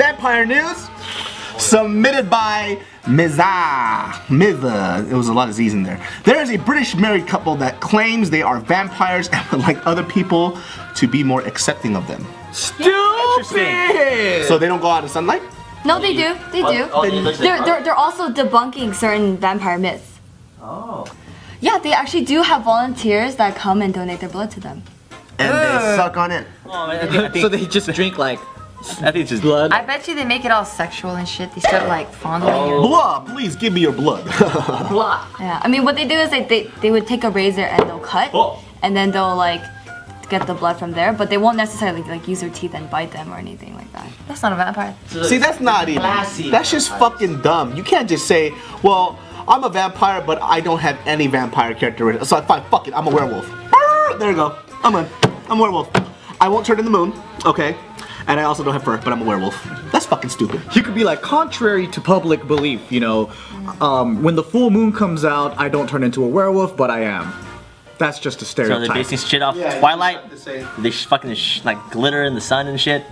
vampire news submitted by Miza. It was a lot of Z's in there. There is a British married couple that claims they are vampires and would like other people to be more accepting of them. Stupid! So they don't go out in sunlight? No, they do. They do. They're also debunking certain vampire myths. Oh. Yeah, they actually do have volunteers that come and donate their blood to them. And they suck on it. Oh, man, I think so they just drink like, I think it's just blood. I bet you they make it all sexual and shit. They start like fondling your Blood, please give me your blood. blood. Yeah, I mean what they do is they would take a razor and they'll cut, and then they'll like get the blood from there, but they won't necessarily like use their teeth and bite them or anything like that. That's not a vampire. See, that's not even. That's just fucking dumb. You can't just say, well, I'm a vampire, but I don't have any vampire characteristics. So fine, fuck it, I'm a werewolf. There you go. I'm a werewolf. I won't turn in the moon, okay? And I also don't have fur, but I'm a werewolf. That's fucking stupid. You could be like, contrary to public belief, you know, when the full moon comes out, I don't turn into a werewolf, but I am. That's just a stereotype. So they're basing shit off Twilight. They fucking like glitter in the sun and shit.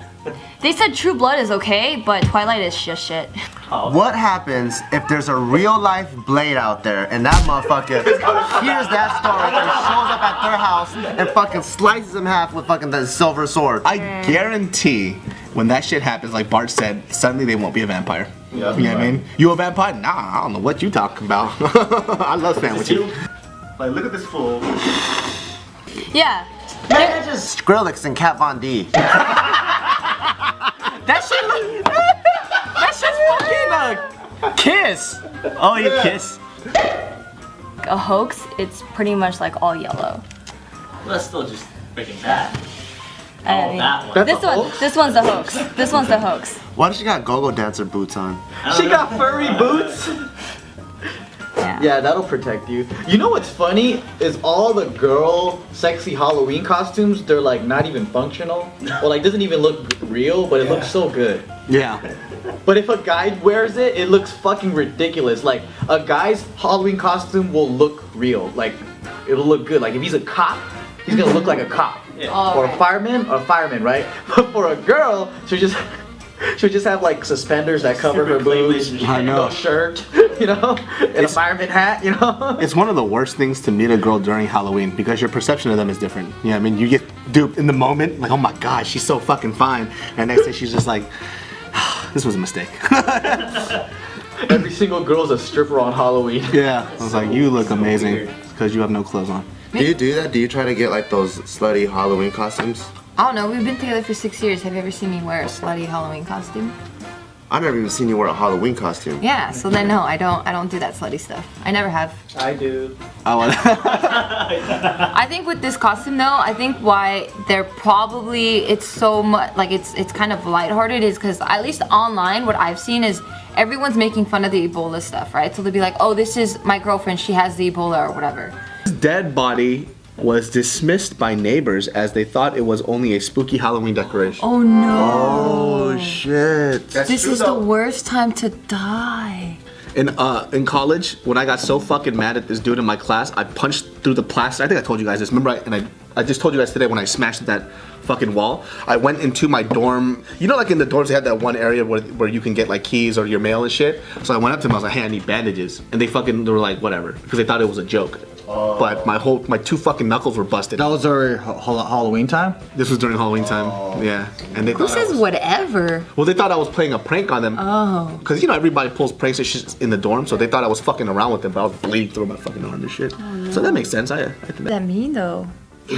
They said True Blood is okay, but Twilight is just shit. What happens if there's a real life Blade out there and that motherfucker hears that story and shows up at their house and fucking slices him in half with fucking the silver sword? I guarantee when that shit happens, like Bart said, suddenly they won't be a vampire. Yeah, you know what I mean? You a vampire? Nah, I don't know what you talking about. I love sandwiches. Like, look at this fool. Yeah. Man, just Skrillex and Kat Von D. That shit's fucking Kiss. Oh, you Kiss. A hoax, it's pretty much like all yellow. Well, that's still just freaking bad. I mean, That one. this one's the hoax. This one's the hoax. Why does she got go-go dancer boots on? She got furry boots. Yeah, that'll protect you. You know what's funny is all the girl sexy Halloween costumes, they're like not even functional. Well, like doesn't even look real, but it looks so good. Yeah. But if a guy wears it, it looks fucking ridiculous. Like a guy's Halloween costume will look real. Like it'll look good. Like if he's a cop, he's gonna look like a cop. Yeah. Or a fireman, right? But for a girl, she'll just have like suspenders that cover her boobs, I know. no shirt, you know, and a fireman hat, you know. It's one of the worst things to meet a girl during Halloween because your perception of them is different. You know what I mean? You get duped in the moment, like, oh my god, she's so fucking fine. And next day she's just like, this was a mistake. Every single girl's a stripper on Halloween. Yeah, I was like, you look amazing because you have no clothes on. Do you do that? Do you try to get like those slutty Halloween costumes? I don't know. We've been together for 6 years. Have you ever seen me wear a slutty Halloween costume? I've never even seen you wear a Halloween costume. Yeah. So then no, I don't do that slutty stuff. I never have. I do. I think with this costume though, I think why they're probably it's so much like it's kind of lighthearted is because at least online what I've seen is everyone's making fun of the Ebola stuff, right? So they'll be like, oh, this is my girlfriend, she has the Ebola or whatever. His dead body was dismissed by neighbors as they thought it was only a spooky Halloween decoration. Oh no. Oh shit. This is the worst time to die. In college, when I got so fucking mad at this dude in my class, I punched through the plastic. I think I told you guys this. Remember, I just told you guys today when I smashed that fucking wall. I went into my dorm. You know, like in the dorms, they have that one area where you can get like keys or your mail and shit. So I went up to them. I was like, hey, I need bandages, and they were like, whatever, because they thought it was a joke. But my two fucking knuckles were busted. That was during Halloween time? This was during Halloween time. Yeah, and they Who says whatever? Well, they thought I was playing a prank on them. Oh. Because, you know, everybody pulls pranks and shit in the dorm, so they thought I was fucking around with them, but I was bleeding through my fucking arm and shit. Oh, no. So that makes sense. I think What does that mean though?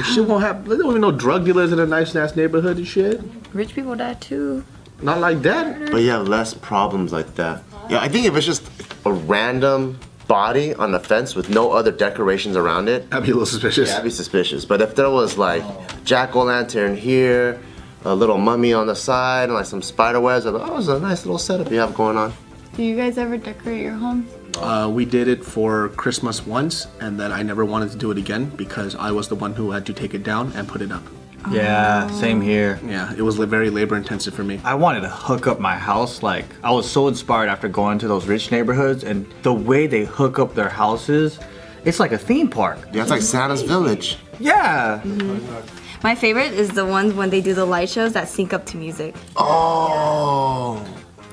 shit won't happen. There don't even no drug dealers in a nice ass neighborhood and shit. Rich people die too. Not like that. But you have less problems like that. Yeah, I think if it's just a random body on the fence with no other decorations around it, That'd be a little suspicious. yeah, I'd be suspicious. But if there was like jack-o'-lantern here, a little mummy on the side, and like some spider webs, that was a nice little setup you have going on. Do you guys ever decorate your homes? We did it for Christmas once, and then I never wanted to do it again because I was the one who had to take it down and put it up. Yeah, same here. Yeah, it was very labor intensive for me. I wanted to hook up my house. Like, I was so inspired after going to those rich neighborhoods, and the way they hook up their houses, it's like a theme park. Yeah, it's like Santa's Village. Yeah. My favorite is the ones when they do the light shows that sync up to music. Oh.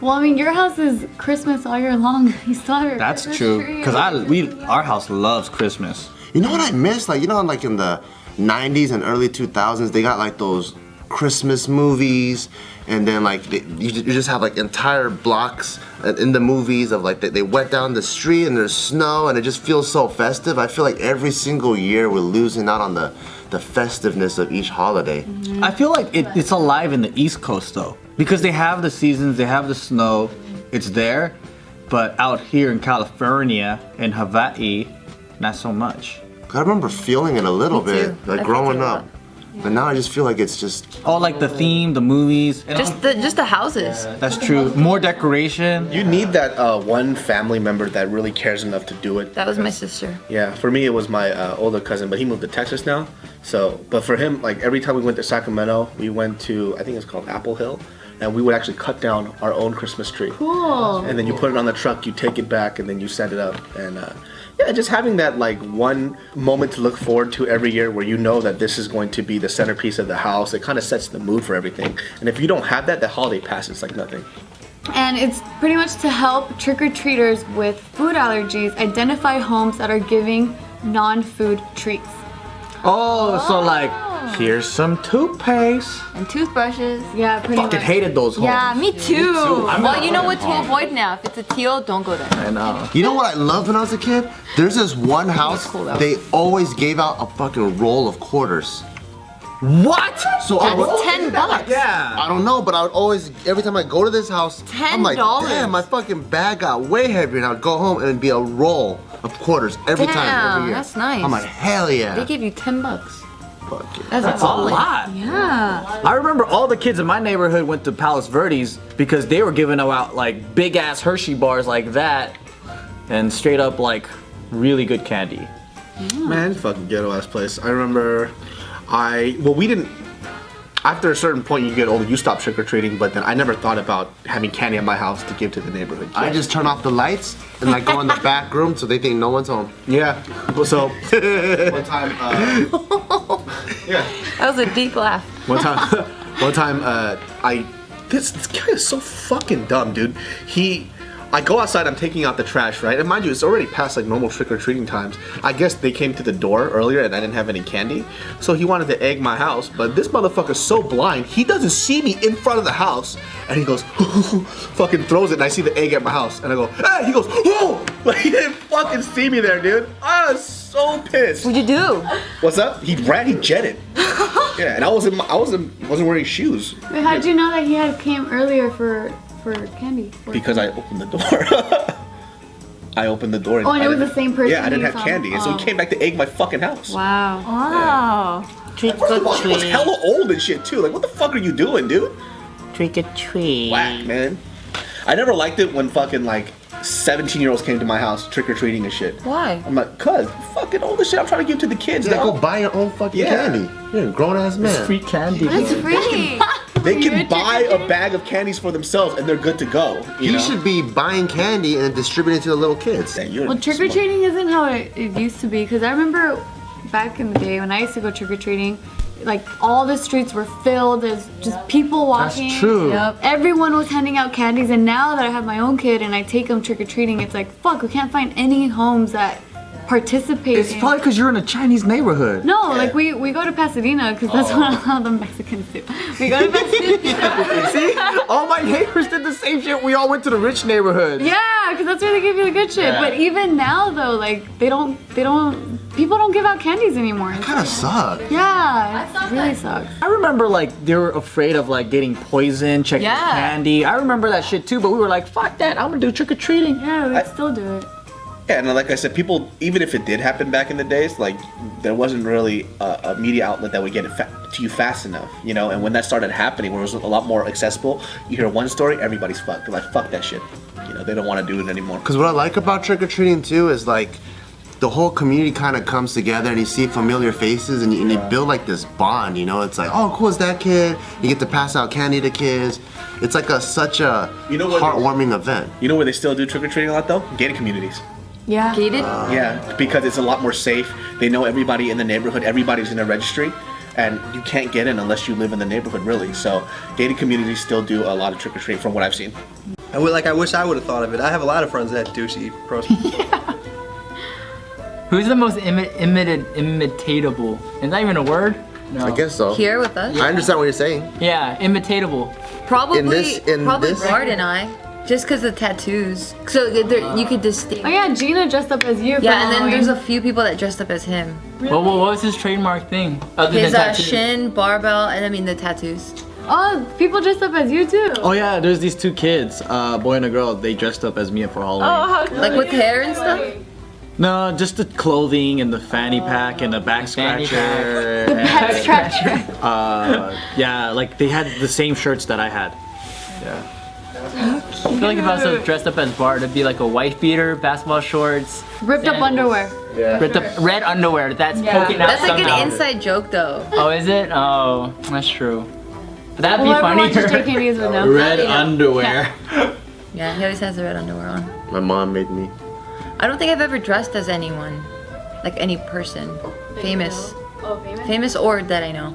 Well, I mean, your house is Christmas all year long. You still have your That's Christmas true. tree. Cause our house loves Christmas. You know what I miss? Like, you know, like in the 90s and early 2000s, they got like those Christmas movies, and then like you just have like entire blocks in the movies of like they went down the street and there's snow and it just feels so festive. I feel like every single year we're losing out on the festiveness of each holiday. I feel like it's alive in the East Coast though, because they have the seasons, they have the snow, it's there, but out here in California and Hawaii, not so much. I remember feeling it a little Me bit, too. like I growing felt it a up. But now I just feel like it's just. Oh, like the theme, the movies. Just the houses. That's true. More decoration. You need that one family member that really cares enough to do it. That was my sister. Yeah, for me it was my older cousin, but he moved to Texas now. So, but for him, like every time we went to Sacramento, we went to, I think it's called Apple Hill, and we would actually cut down our own Christmas tree. Cool. And then you put it on the truck, you take it back, and then you send it up. And yeah, just having that like one moment to look forward to every year where you know that this is going to be the centerpiece of the house, it kind of sets the mood for everything. And if you don't have that, the holiday passes like nothing. And it's pretty much to help trick-or-treaters with food allergies identify homes that are giving non-food treats. Oh, so like, here's some toothpaste. And toothbrushes. Yeah, pretty Fucking much. hated those homes. Yeah, me too. Well, you know what to avoid now. If it's a teal, don't go there. I know. You know what I loved when I was a kid? There's this one house, cool, though. they always gave out a fucking roll of quarters. What? So I would, $10. Yeah. I don't know, but I would always, every time I go to this house, I'm like, $10. damn, my fucking bag got way heavier, and I'd go home and it'd be a roll of quarters every time, Damn, every year. that's nice. I'm like, hell yeah. They give you $10. Fuck yeah. That's A lot. Yeah. I remember all the kids in my neighborhood went to Palos Verdes because they were giving out like big ass Hershey bars like that and straight up like really good candy. Man, fucking ghetto ass place. I remember we didn't, after a certain point you get older, you stop trick-or-treating, but then I never thought about having candy at my house to give to the neighborhood kids. I just turn off the lights and like go in the back room so they think no one's home. Yeah, well, so one time, yeah, That was a deep laugh. one time, this guy is so fucking dumb, dude. I go outside, I'm taking out the trash, right? And mind you, it's already past like normal trick-or-treating times. I guess they came to the door earlier and I didn't have any candy. So he wanted to egg my house, but this motherfucker's so blind, he doesn't see me in front of the house. And he goes, fucking throws it, and I see the egg at my house. And I go, hey, he goes, whoa! Like, he didn't fucking see me there, dude. I was so pissed. What'd you do? What's up? He jetted. Yeah, and I wasn't wearing shoes. Wait, how'd you know that he had came earlier for candy? Because I opened the door. I opened the door. Oh, and it was the same person Yeah, I didn't you have saw. candy, and so Oh. he came back to egg my fucking house. Wow. Wow. Trick First of or all, he was treat. hella old and shit too. Like, what the fuck are you doing, dude? Trick or treat. Whack, man. I never liked it when fucking like 17-year-olds came to my house trick-or-treating and shit. Why? I'm like, cuz, fucking all the shit I'm trying to give to the kids. Yeah, now. go buy your own fucking Yeah. candy. You're a grown ass man. Free candy. That's free. They can buy a bag of candies for themselves and they're good to go. You He know? should be buying candy and distributing it to the little kids. Yeah, you're Well, trick-or-treating isn't how it used to be, because I remember back in the day when I used to go trick-or-treating, like all the streets were filled, there's just people walking. That's true. Yep. Everyone was handing out candies, and now that I have my own kid and I take them trick-or-treating, it's like, fuck, we can't find any homes that participate It's in. probably because you're in a Chinese neighborhood. No, like we go to Pasadena because that's what all the Mexicans do. We go to Pasadena. See? All my neighbors did the same shit. We all went to the rich neighborhood. Yeah, because that's where they give you the good shit. But even now though, like people don't give out candies anymore. Kind of suck. Yeah, it really sucks. I remember like they were afraid of like getting poisoned, checking Yeah. candy. I remember that shit too, but we were like, fuck that, I'm gonna do trick or treating. Yeah, we'd still do it. Yeah, and like I said, people, even if it did happen back in the days, like there wasn't really a media outlet that would get it to you fast enough, you know. And when that started happening, where it was a lot more accessible, you hear one story, everybody's fucked. They're like, fuck that shit. You know, they don't want to do it anymore. Because what I like about trick-or-treating too is like the whole community kind of comes together and you see familiar faces and you build like this bond, you know. It's like, oh, cool, it's that kid. You get to pass out candy to kids. It's like such a You know what- heartwarming event. You know where they still do trick-or-treating a lot though? Gated communities. Yeah. Gated? Yeah, because it's a lot more safe. They know everybody in the neighborhood. Everybody's in a registry. and you can't get in unless you live in the neighborhood, really. So gated communities still do a lot of trick or treating from what I've seen. I wish I would have thought of it. I have a lot of friends that do see pros. Who's the most imitatable? Is that even a word? No. I guess so. Here with us? I understand what you're saying. Yeah, imitatable. Probably, in Bart and I. Just because of tattoos. So you could distinguish. Oh yeah, Gina dressed up as you. For Yeah, and then Halloween. there's a few people that dressed up as him. What was his trademark thing? Other His than tattoos? shin, barbell, and I mean the tattoos. Oh, people dressed up as you too. Oh yeah, there's these two kids, boy and a girl. They dressed up as me for Halloween. Oh, how cute. Like with hair and stuff? No, just the clothing and the fanny pack and the back Fanny scratcher. The back scratcher. Yeah, like they had the same shirts that I had. Yeah. I feel like if I was dressed up as Bart, it'd be like a wife beater, basketball shorts, Ripped up underwear. ripped up red underwear that's poking out That's like somehow. an inside joke though. Oh, is it? Oh, that's true. But that'd Well, be everyone watches funnier. JKNews would know. Red underwear. Yeah, he always has the red underwear on. My mom made me. I don't think I've ever dressed as anyone. Like any person. Famous. Oh, famous? Famous or that I know.